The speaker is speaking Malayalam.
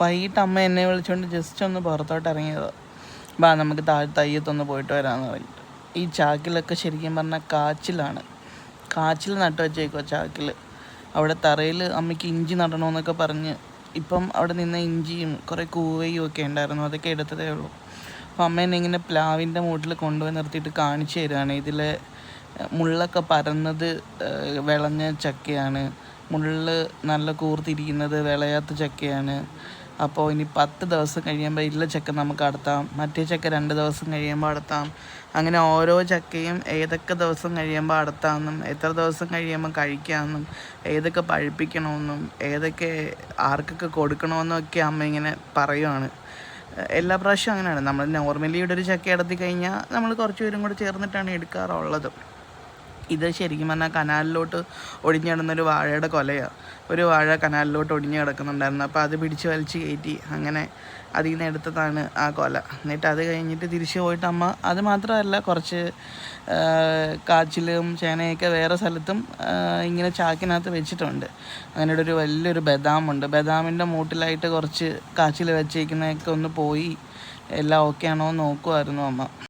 വൈകിട്ട് അമ്മ എന്നെ വിളിച്ചുകൊണ്ട് ജസ്റ്റ് ഒന്ന് പുറത്തോട്ട് ഇറങ്ങിയത്. നമുക്ക് തയ്യത്തൊന്ന് പോയിട്ട് വരാമെന്ന് പറഞ്ഞിട്ട്. ഈ ചാക്കിലൊക്കെ ശരിക്കും പറഞ്ഞാൽ കാച്ചിൽ നട്ട് വെച്ചേക്കോ ചാക്കിൽ. അവിടെ തറയിൽ അമ്മയ്ക്ക് ഇഞ്ചി നടണമെന്നൊക്കെ പറഞ്ഞ് ഇപ്പം അവിടെ നിന്ന് ഇഞ്ചിയും കുറേ കൂവയും ഒക്കെ ഉണ്ടായിരുന്നു, അതൊക്കെ എടുത്തതേ ഉള്ളൂ. അപ്പോൾ അമ്മ എന്നെ ഇങ്ങനെ പ്ലാവിൻ്റെ മൂട്ടിൽ കൊണ്ടുപോയി നിർത്തിയിട്ട് കാണിച്ചു തരികയാണ്. ഇതിലെ മുള്ളൊക്കെ പരന്നത് വിളഞ്ഞ ചക്കയാണ്, മുള്ള് നല്ല കൂർത്തിരിക്കുന്നത് വിളയാത്ത ചക്കയാണ്. അപ്പോൾ ഇനി 10 ദിവസം കഴിയുമ്പോൾ ഇല്ല ചക്ക നമുക്ക് അടത്താം, മറ്റേ ചക്ക 2 ദിവസം കഴിയുമ്പോൾ അടത്താം. അങ്ങനെ ഓരോ ചക്കയും ഏതൊക്കെ ദിവസം കഴിയുമ്പോൾ അടത്താമെന്നും എത്ര ദിവസം കഴിയുമ്പോൾ കഴിക്കാമെന്നും ഏതൊക്കെ പഴുപ്പിക്കണമെന്നും ഏതൊക്കെ ആർക്കൊക്കെ കൊടുക്കണമെന്നും ഒക്കെ അമ്മ ഇങ്ങനെ പറയുവാണ്. എല്ലാ പ്രാവശ്യവും അങ്ങനെയാണ്. നമ്മൾ നോർമലി ഇവിടെ ഒരു ചക്ക അടത്തി കഴിഞ്ഞാൽ നമ്മൾ കുറച്ച് പേരും കൂടെ ചേർന്നിട്ടാണ് എടുക്കാറുള്ളത്. ഇത് ശരിക്കും പറഞ്ഞാൽ കനാലിലോട്ട് ഒടിഞ്ഞു കിടന്നൊരു വാഴയുടെ കൊലയാണ്. ഒരു വാഴ കനാലിലോട്ട് ഒടിഞ്ഞു കിടക്കുന്നുണ്ടായിരുന്നു. അപ്പോൾ അത് പിടിച്ച് വലിച്ച് കയറ്റി അങ്ങനെ അതിൽ നിന്ന് എടുത്തതാണ് ആ കൊല. എന്നിട്ട് അത് കഴിഞ്ഞിട്ട് തിരിച്ചു പോയിട്ട് അമ്മ അത് മാത്രമല്ല കുറച്ച് കാച്ചിലും ചേനയൊക്കെ വേറെ സ്ഥലത്തും ഇങ്ങനെ ചാക്കിനകത്ത് വെച്ചിട്ടുണ്ട്. അങ്ങനെ ഒരു വലിയൊരു ബദാമുണ്ട്. ബദാമിൻ്റെ മൂട്ടിലായിട്ട് കുറച്ച് കാച്ചിൽ വെച്ചേക്കുന്നതൊക്കെ ഒന്ന് പോയി എല്ലാം ഓക്കെ ആണോ എന്ന് നോക്കുമായിരുന്നു അമ്മ.